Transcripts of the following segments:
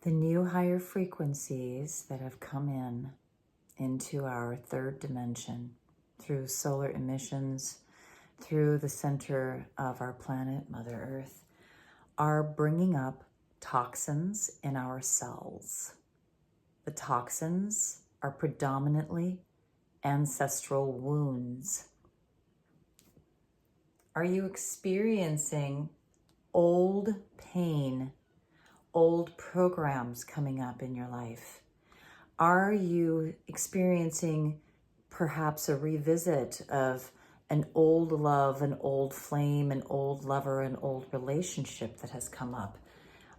the new higher frequencies that have come into our third dimension through solar emissions, through the center of our planet, Mother Earth, are bringing up toxins in our cells. The toxins are predominantly ancestral wounds. Are you experiencing old pain, old programs coming up in your life? Are you experiencing perhaps a revisit of an old love, an old flame, an old lover, an old relationship that has come up?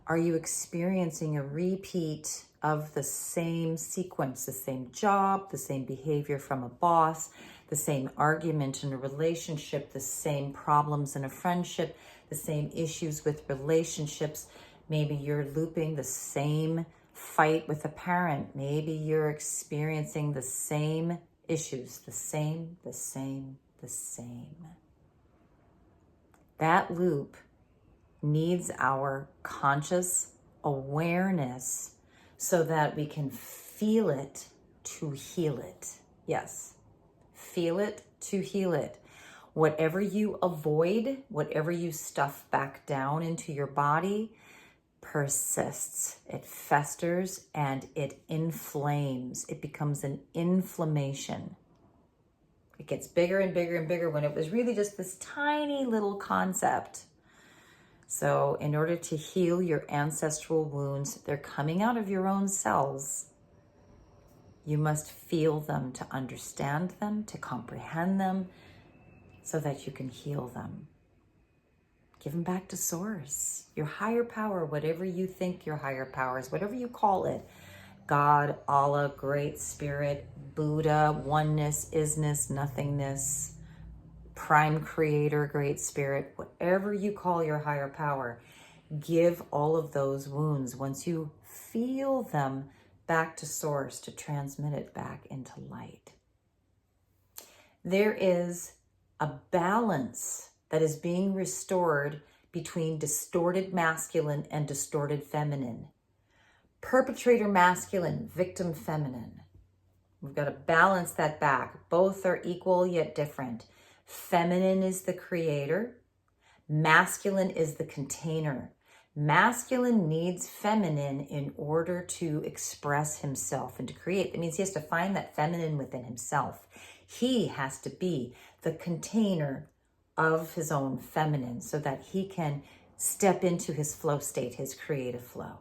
Are you experiencing a repeat of the same sequence, the same job, the same behavior from a boss, the same argument in a relationship, the same problems in a friendship, the same issues with relationships? Maybe you're looping the same fight with a parent. Maybe you're experiencing the same issues, the same. That loop needs our conscious awareness so that we can feel it to heal it. Yes, feel it to heal it. Whatever you avoid, whatever you stuff back down into your body, persists, it festers, and it inflames. It becomes an inflammation. It gets bigger and bigger and bigger when it was really just this tiny little concept. So in order to heal your ancestral wounds, they're coming out of your own cells. You must feel them to understand them, to comprehend them, so that you can heal them. Give them back to source, your higher power, whatever you think your higher power is, whatever you call it. God, Allah, Great Spirit, Buddha, oneness, isness, nothingness, Prime Creator, Great Spirit, whatever you call your higher power, give all of those wounds, once you feel them, back to source to transmit it back into light. There is a balance that is being restored between distorted masculine and distorted feminine. Perpetrator masculine, victim feminine. We've got to balance that back. Both are equal yet different. Feminine is the creator. Masculine is the container. Masculine needs feminine in order to express himself and to create. That means he has to find that feminine within himself. He has to be the container of his own feminine so that he can step into his flow state, his creative flow.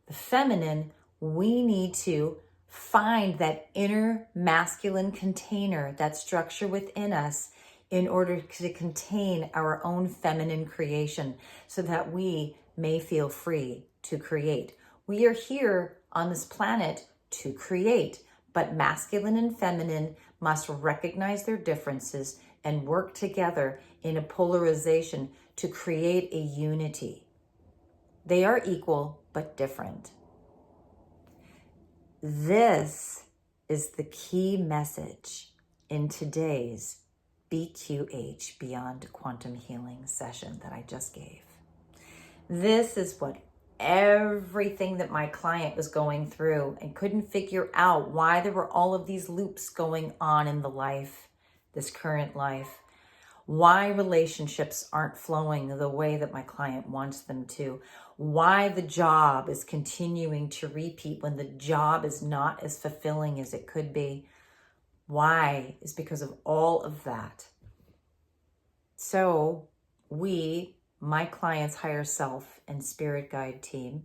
The feminine, we need to find that inner masculine container, that structure within us, in order to contain our own feminine creation so that we may feel free to create. We are here on this planet to create, but masculine and feminine must recognize their differences and work together in a polarization to create a unity. They are equal but different. This is the key message in today's BQH, Beyond Quantum Healing session that I just gave. This is what everything that my client was going through and couldn't figure out why there were all of these loops going on in the life, this current life, why relationships aren't flowing the way that my client wants them to, why the job is continuing to repeat when the job is not as fulfilling as it could be. Why is because of all of that. So we, my client's higher self and spirit guide team,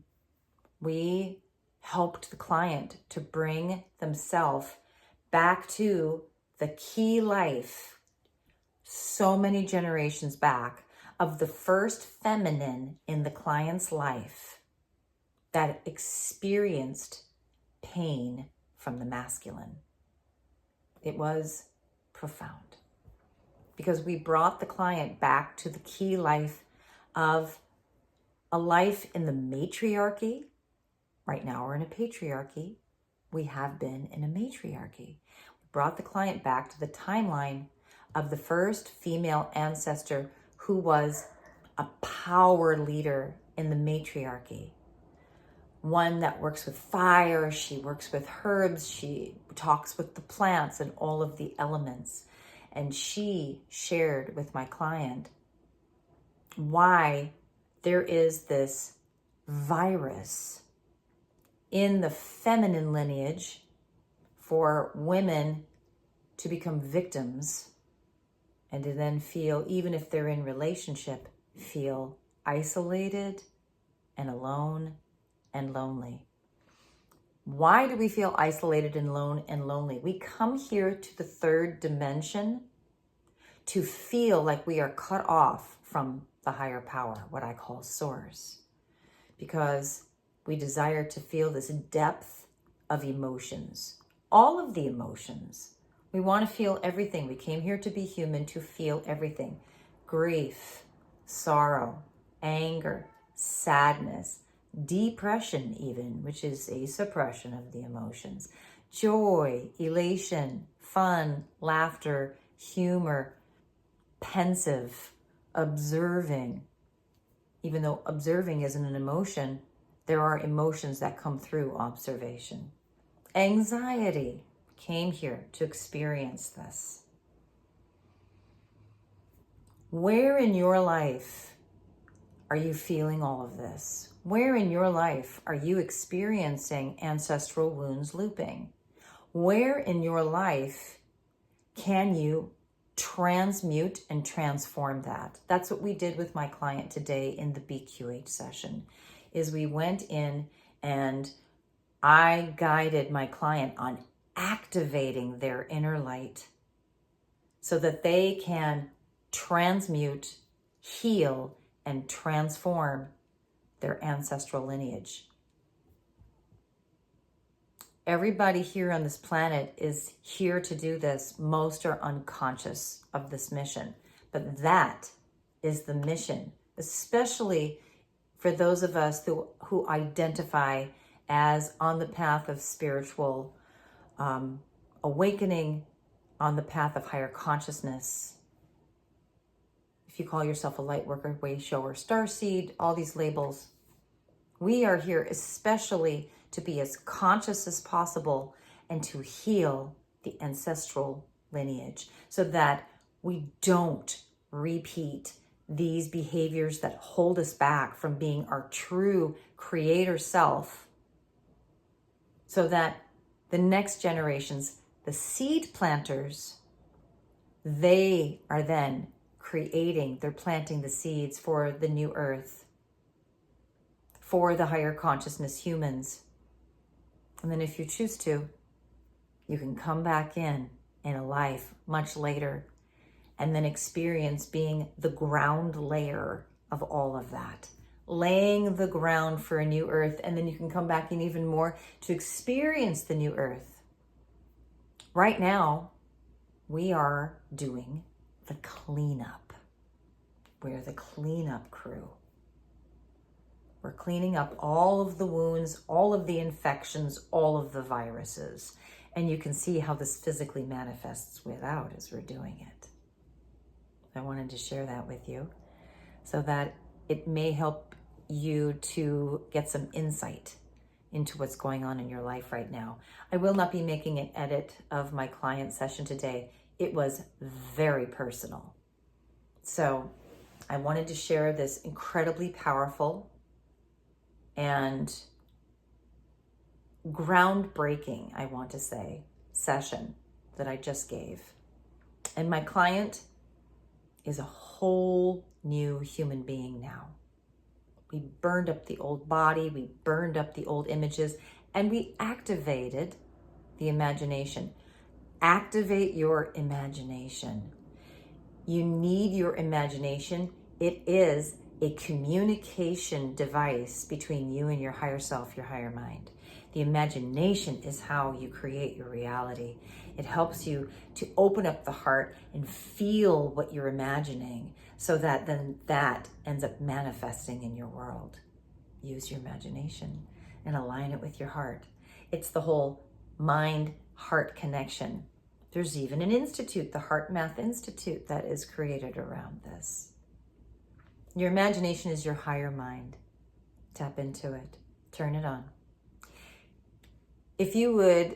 we helped the client to bring themselves back to the key life so many generations back of the first feminine in the client's life that experienced pain from the masculine. It was profound because we brought the client back to the key life of a life in the matriarchy. Right now we're in a patriarchy. We have been in a matriarchy. We brought the client back to the timeline of the first female ancestor who was a power leader in the matriarchy. one that works with fire. She works with herbs. She talks with the plants and all of the elements. And she shared with my client why there is this virus in the feminine lineage for women to become victims and to then feel, even if they're in relationship, feel isolated and alone and lonely. Why do we feel isolated and alone and lonely? We come here to the third dimension to feel like we are cut off from the higher power, what I call source, because we desire to feel this depth of emotions, all of the emotions. We want to feel everything. We came here to be human, to feel everything. Grief, sorrow, anger, sadness, depression even, which is a suppression of the emotions, joy, elation, fun, laughter, humor, pensive, observing. Even though observing isn't an emotion, there are emotions that come through observation. Anxiety came here to experience this. Where in your life are you feeling all of this? Where in your life are you experiencing ancestral wounds looping? Where in your life can you transmute and transform that? That's what we did with my client today in the BQH session, is we went in and I guided my client on activating their inner light so that they can transmute, heal, and transform their ancestral lineage. Everybody here on this planet is here to do this. Most are unconscious of this mission, but that is the mission, especially for those of us who identify as on the path of spiritual awakening, on the path of higher consciousness. If you call yourself a light worker, way shower, starseed, all these labels, we are here especially to be as conscious as possible and to heal the ancestral lineage so that we don't repeat these behaviors that hold us back from being our true creator self, so that the next generations, the seed planters, they are then they're planting the seeds for the new earth, for the higher consciousness humans. And then if you choose to, you can come back in a life much later and then experience being the ground layer of all of that, laying the ground for a new earth. And then you can come back in even more to experience the new earth. Right now, we are doing the cleanup. We're the cleanup crew. We're cleaning up all of the wounds, all of the infections, all of the viruses. And you can see how this physically manifests without as we're doing it. I wanted to share that with you so that it may help you to get some insight into what's going on in your life right now. I will not be making an edit of my client session today. It was very personal. So I wanted to share this incredibly powerful and groundbreaking, I want to say, session that I just gave. And my client is a whole new human being now. We burned up the old body, we burned up the old images, and we activated the imagination. Activate your imagination. You need your imagination. It is a communication device between you and your higher self, your higher mind. The imagination is how you create your reality. It helps you to open up the heart and feel what you're imagining so that then that ends up manifesting in your world. Use your imagination and align it with your heart. It's the whole mind-heart connection. There's even an institute, the Heart Math Institute, that is created around this. Your imagination is your higher mind. Tap into it. Turn it on. If you would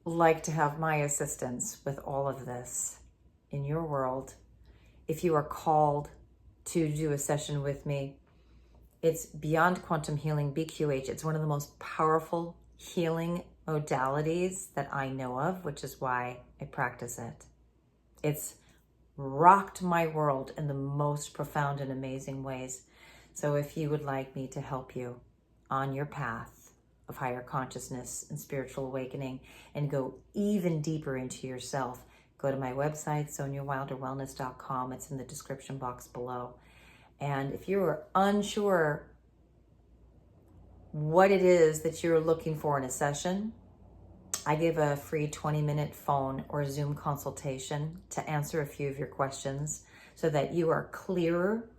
like to have my assistance with all of this in your world, if you are called to do a session with me, it's Beyond Quantum Healing, BQH. It's one of the most powerful healing modalities that I know of, which is why I practice it. It's rocked my world in the most profound and amazing ways. So if you would like me to help you on your path of higher consciousness and spiritual awakening and go even deeper into yourself, go to my website, sonyawilderwellness.com. It's in the description box below. And if you are unsure what it is that you're looking for in a session, I give a free 20-minute phone or Zoom consultation to answer a few of your questions so that you are clearer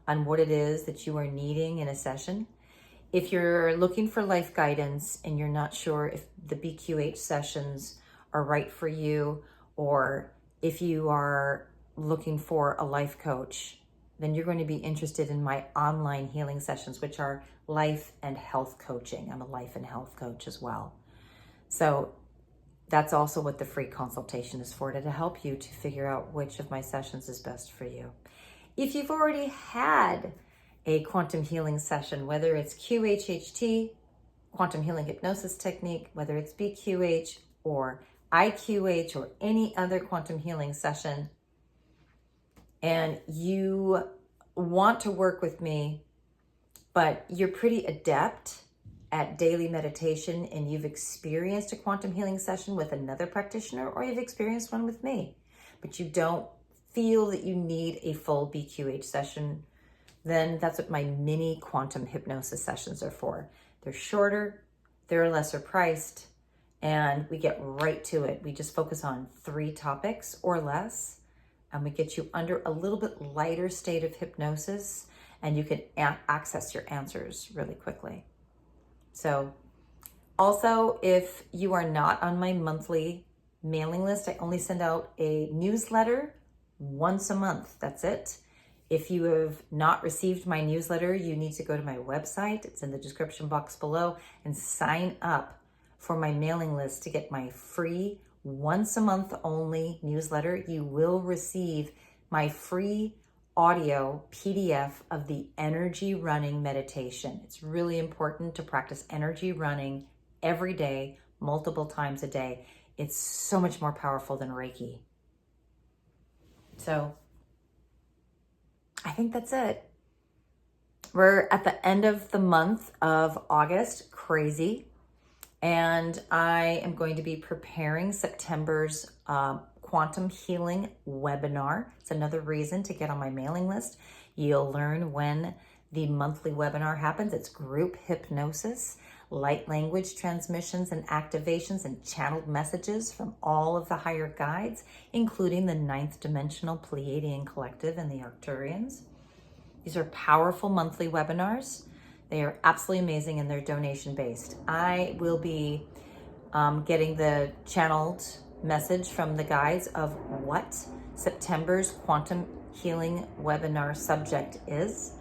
on what it is that you are needing in a session. If you're looking for life guidance and you're not sure if the BQH sessions are right for you, or if you are looking for a life coach, then you're going to be interested in my online healing sessions, which are life and health coaching. I'm a life and health coach as well. So that's also what the free consultation is for, to help you to figure out which of my sessions is best for you. If you've already had a quantum healing session, whether it's QHHT, quantum healing hypnosis technique, whether it's BQH or IQH or any other quantum healing session, and you want to work with me, but you're pretty adept at daily meditation and you've experienced a quantum healing session with another practitioner, or you've experienced one with me, but you don't feel that you need a full BQH session, then that's what my mini quantum hypnosis sessions are for. They're shorter, they're lesser priced, and we get right to it. We just focus on 3 topics or less, and we get you under a little bit lighter state of hypnosis, and you can access your answers really quickly. So also, if you are not on my monthly mailing list, I only send out a newsletter once a month. That's it. If you have not received my newsletter, you need to go to my website. It's in the description box below, and sign up for my mailing list to get my free once a month only newsletter. You will receive my free audio PDF of the energy running meditation. It's really important to practice energy running every day, multiple times a day. It's so much more powerful than Reiki. So I think that's it. We're at the end of the month of August, crazy. And I am going to be preparing September's Quantum Healing webinar. It's another reason to get on my mailing list. You'll learn when the monthly webinar happens. It's group hypnosis, light language transmissions and activations, and channeled messages from all of the higher guides, including the 9th dimensional Pleiadian collective and the Arcturians. These are powerful monthly webinars. They are absolutely amazing, and they're donation based. I will be getting the channeled message from the guides of what September's Quantum Healing webinar subject is.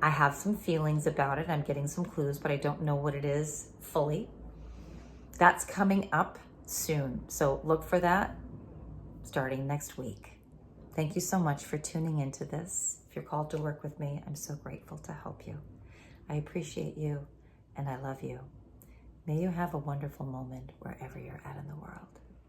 I have some feelings about it. I'm getting some clues, but I don't know what it is fully. That's coming up soon. So look for that starting next week. Thank you so much for tuning into this. If you're called to work with me, I'm so grateful to help you. I appreciate you and I love you. May you have a wonderful moment wherever you're at in the world.